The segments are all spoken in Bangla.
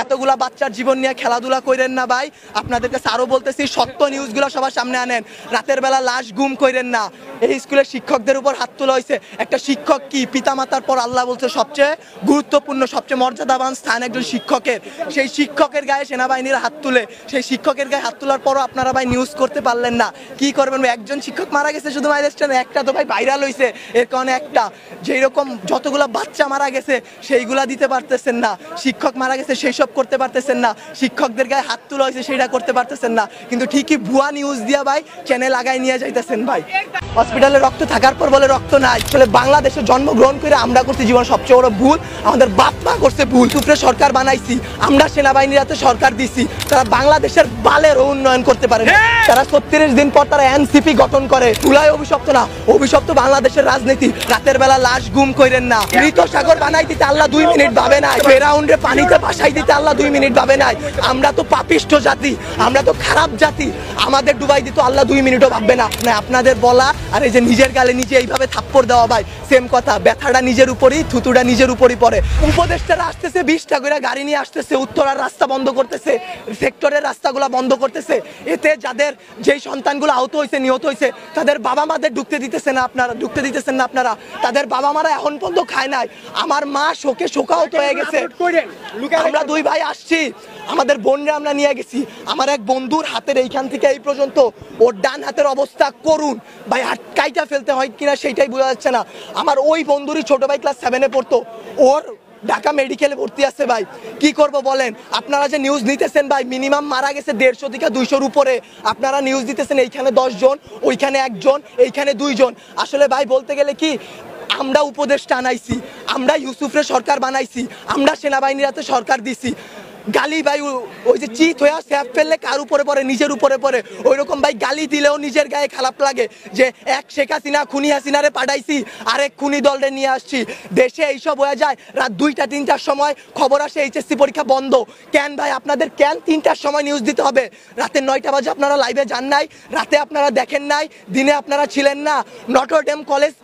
এতগুলা বাচ্চার জীবন নিয়ে খেলাধুলা করেন না ভাই। আপনাদের কাছে আরো বলতেছি, সত্য নিউজগুলো সবার সামনে আনেন। রাতের বেলা লাশ গুম করেন না। এই স্কুলের শিক্ষকদের উপর হাত তোলা হয়েছে। একটা শিক্ষক কি পিতামাতার পর আল্লাহ বলছে সবচেয়ে গুরুত্বপূর্ণ, সবচেয়ে মর্যাদাবান স্থান একজন শিক্ষকের। সেই শিক্ষকের গায়ে সেনাবাহিনীর হাত তুলে, সেই শিক্ষকের গায়ে হাত তোলার পরও আপনারা ভাই নিউজ করতে পারলেন না। কি করবেন? একজন শিক্ষক মারা গেছে শুধু মাইলেস্টানে, একটা তো ভাই ভাইরাল হয়েছে, এর কারণে একটা। যেই রকম যতগুলো বাচ্চা মারা গেছে সেইগুলা দিতে পারতেছেন না, শিক্ষক মারা গেছে সেই সব করতে পারতেছেন না, শিক্ষকদের গায়ে হাত তোলা হয়েছে সেটা করতে পারতেছেন না, কিন্তু ঠিকই ভুয়া নিউজ দিয়া ভাই চ্যানেল আগায় নিয়ে যাইতেছেন ভাই। হসপিটালে রক্ত থাকার পর বলে রক্ত নাই। আসলে বাংলাদেশে জন্মগ্রহণ করে আমরা করছি জীবন সবচেয়ে বড় ভুল, আমাদের বাপ মা করছে ভুল। সুপ্রে সরকার বানাইছি আমরা, সেনাবাহিনীর হাতে সরকার দিছি, তারা বাংলাদেশের বালের উন্নয়ন করতে পারে না। তারা 36 দিন পর তারা এনসিপি গঠন করে। তুলাই অভিশপ্ত না, অভিশপ্ত বাংলাদেশের রাজনীতি। রাতের বেলা লাশ গুম করেন না। মৃত সাগর বানাই দিতে আল্লাহ 2 মিনিট ভাবে নাই। ফেরাউন্ডে পানিতে ভাসাই দিতে আল্লাহ 2 মিনিট ভাবে নাই। আমরা তো পাপিষ্ঠ জাতি, আমরা তো খারাপ জাতি, আমাদের ডুবাই দিত আল্লাহ 2 মিনিটও ভাববে না। আপনাদের বলা আর এই যে নিজের গালে নিজে এইভাবে থাপ্পড় দেওয়া ভাই সেম কথা। ব্যথাটা নিজের উপরই, থুতুটা নিজের উপরই পড়ে। উপদেষ্টারা আসতেছে 20টা করে গাড়ি নিয়ে আসতেছে, উত্তরার রাস্তা বন্ধ করতেছে, সেক্টরের রাস্তাগুলো বন্ধ করতেছে। এতে যাদের যেই সন্তানগুলো আহত হয়েছে, নিহত হয়েছে, তাদের বাবা মাদের ঢুকতে দিতেছেন না আপনারা, তাদের বাবা মারা এখন পর্যন্ত খায় নাই। আমার মা শোকে শোকাহত হয়ে গেছে। আমরা 2 ভাই আসছি, আমাদের বোনরা আমরা নিয়ে গেছি। আমার এক বন্ধুর হাতের এইখান থেকে এই পর্যন্ত ওর ডান হাতের অবস্থা করুন ভাই, কাইটা ফেলতে হয় কিনা সেইটাই বোঝা যাচ্ছে না। আমার ওই বন্ধুরই ছোট ভাই ক্লাস 7-এ পড়তো, ওর ঢাকা মেডিকেলে ভর্তি আছে ভাই। কি করব বলেন? আপনারা যে নিউজ নিতেছেন ভাই, মিনিমাম মারা গেছে 150 থেকে 200-র উপরে। আপনারা নিউজ দিতেছেন এইখানে 10 জন, ওইখানে 1 জন, এইখানে 2 জন। আসলে ভাই বলতে গেলে কি, আমরা উপদেষ্টা আনাইছি, আমরা ইউসুফরে সরকার বানাইছি, আমরা সেনাবাহিনীর হাতে সরকার দিছি। গালি ভাই ওই যে চিত হয়ে স্যাপ ফেললে কার উপরে পড়ে? নিজের উপরে পড়ে। ওই রকম ভাই গালি দিলেও নিজের গায়ে খারাপ লাগে যে এক শেখ হাসিনা খুনি হাসিনারে পাঠাইছি, আরেক খুনি দলরে নিয়ে আসছি। দেশে এইসব হয়ে যায়, রাত 2টা-3টার সময় খবর আসে এইচএসসি পরীক্ষা বন্ধ। কেন ভাই আপনাদের, কেন 3টার সময় নিউজ দিতে হবে? রাতে 9টা বাজে আপনারা লাইভে যান নাই, রাতে আপনারা দেখেন নাই, দিনে আপনারা ছিলেন না। নটর ডেম কলেজ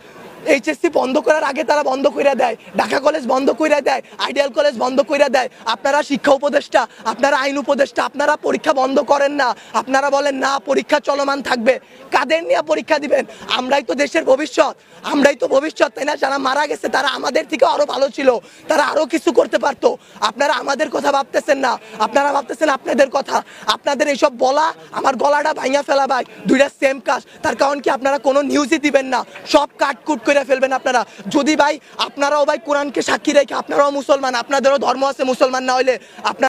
এইচএসসি বন্ধ করার আগে তারা বন্ধ করে দেয়, ঢাকা কলেজ বন্ধ করে দেয়, আইডিয়াল কলেজ বন্ধ করে দেয়। আপনারা শিক্ষা উপদেষ্টা, আপনারা আইন উপদেষ্টা, আপনারা পরীক্ষা বন্ধ করেন না। আপনারা বলেন না পরীক্ষা চলমান থাকবে। কাদের নিয়ে পরীক্ষা দিবেন? আমরাই তো দেশের ভবিষ্যৎ, আমরাই তো ভবিষ্যৎ, তাই না? যারা মারা গেছে তারা আমাদের থেকে আরো ভালো ছিল, তারা আরো কিছু করতে পারতো। আপনারা আমাদের কথা ভাবতেছেন না, আপনারা ভাবতেছেন আপনাদের কথা। আপনাদের এইসব বলা আমার গলাটা ভাঙা ফেলা ভাই, 2টা সেম কাজ। তার কারণ কি, আপনারা কোনো নিউজই দিবেন না, সব কাটকুট করে ফেলবেন আপনারা। যদি ভাই আপনারাও ভাই কোরআনকে সাক্ষী রেখে, আপনারাও মুসলমান, আপনাদেরও ধর্ম আছে, মুসলমান না হইলে আপনারা